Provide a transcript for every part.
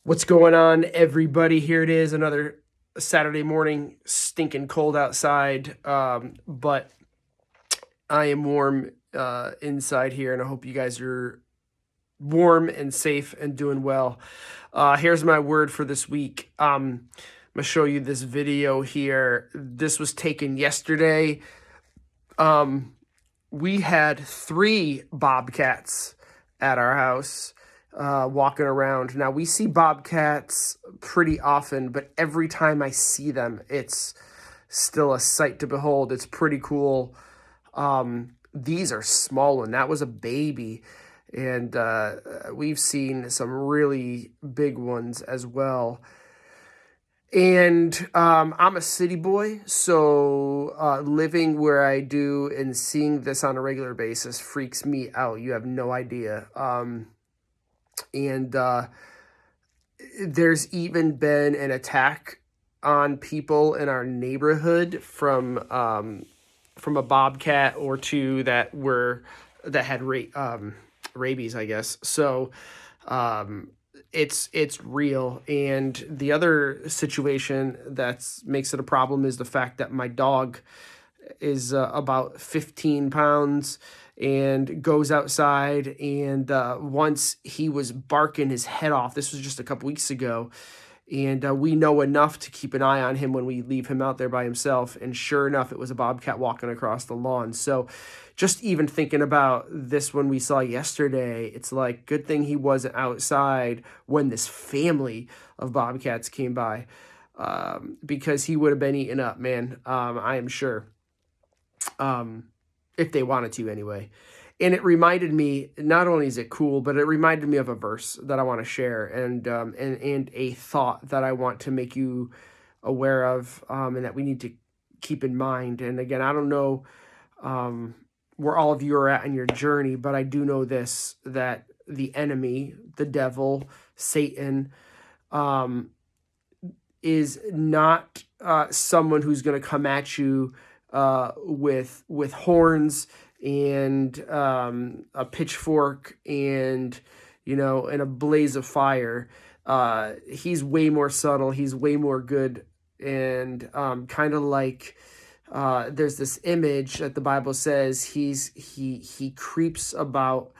What's going on, everybody? Here it is, another Saturday morning, stinking cold outside. But I am warm inside here, and I hope you guys are warm and safe and doing well. Here's my word for this week. I'm gonna show you this video here. This was taken yesterday. We had 3 bobcats at our house walking around. Now, we see bobcats pretty often, but every time I see them, it's still a sight to behold. It's pretty cool. These are small one. That was a baby. And we've seen some really big ones as well. And I'm a city boy, so living where I do and seeing this on a regular basis freaks me out. You have no idea. And there's even been an attack on people in our neighborhood from a bobcat or two that had rabies, I guess. So it's real. And the other situation that makes it a problem is the fact that my dog is about 15 pounds and goes outside, and once he was barking his head off. This was just a couple weeks ago, and we know enough to keep an eye on him when we leave him out there by himself, and sure enough, it was a bobcat walking across the lawn. So just even thinking about this one we saw yesterday, it's like, good thing he wasn't outside when this family of bobcats came by, because he would have been eaten up, man. I am sure. If they wanted to anyway. And it reminded me, not only is it cool, but it reminded me of a verse that I want to share, and a thought that I want to make you aware of, and that we need to keep in mind. And again, I don't know where all of you are at in your journey, but I do know this, that the enemy, the devil, Satan, is not someone who's going to come at you with horns and a pitchfork and and a blaze of fire. He's way more subtle. He's way more good, and kind of like there's this image that the Bible says he creeps about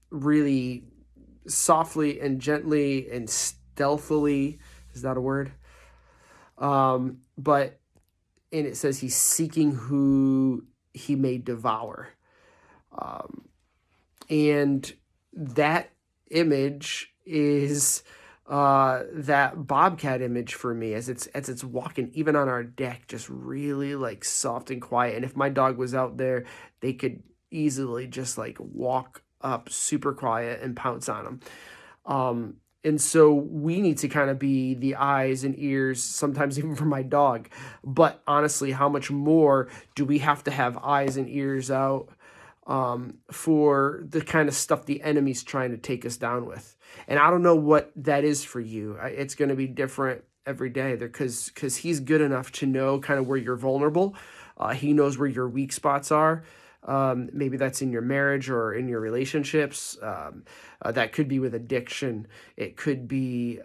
really softly and gently and stealthily. Is that a word? But and it says he's seeking who he may devour. And that image is that bobcat image for me, as it's walking even on our deck, just really like soft and quiet. And if my dog was out there, they could easily just like walk up super quiet and pounce on them. And so we need to kind of be the eyes and ears, sometimes even for my dog. But honestly, how much more do we have to have eyes and ears out for the kind of stuff the enemy's trying to take us down with? And I don't know what that is for you. It's going to be different every day, because he's good enough to know kind of where you're vulnerable. He knows where your weak spots are. Maybe that's in your marriage or in your relationships. That could be with addiction. It could be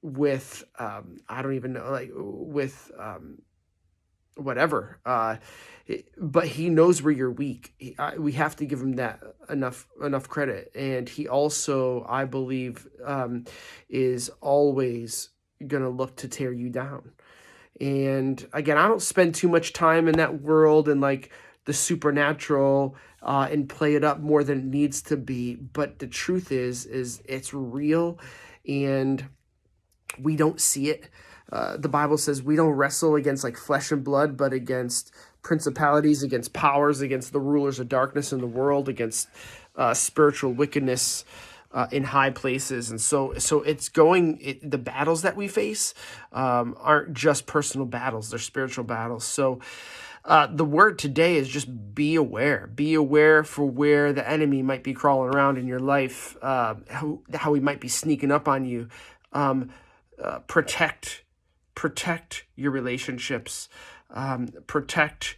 with, I don't even know, like with whatever. But he knows where you're weak. We have to give him that enough credit. And he also, I believe, is always going to look to tear you down. And again, I don't spend too much time in that world and like the supernatural and play it up more than it needs to be. But the truth is it's real, and we don't see it. The Bible says we don't wrestle against like flesh and blood, but against principalities, against powers, against the rulers of darkness in the world, against spiritual wickedness in high places. And so it's the battles that we face aren't just personal battles, they're spiritual battles. So the word today is just be aware. Be aware for where the enemy might be crawling around in your life, how he might be sneaking up on you. Protect your relationships. Protect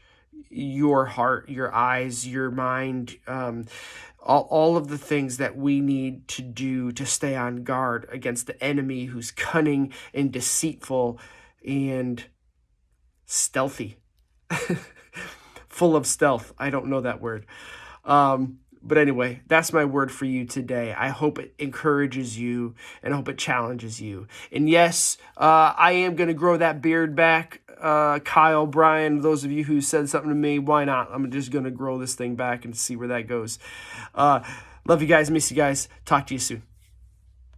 your heart, your eyes, your mind. all of the things that we need to do to stay on guard against the enemy who's cunning and deceitful and stealthy. Full of stealth. I don't know that word. But anyway, that's my word for you today. I hope it encourages you and I hope it challenges you. And yes, I am going to grow that beard back. Kyle, Brian, those of you who said something to me, why not? I'm just going to grow this thing back and see where that goes. Love you guys. Miss you guys. Talk to you soon.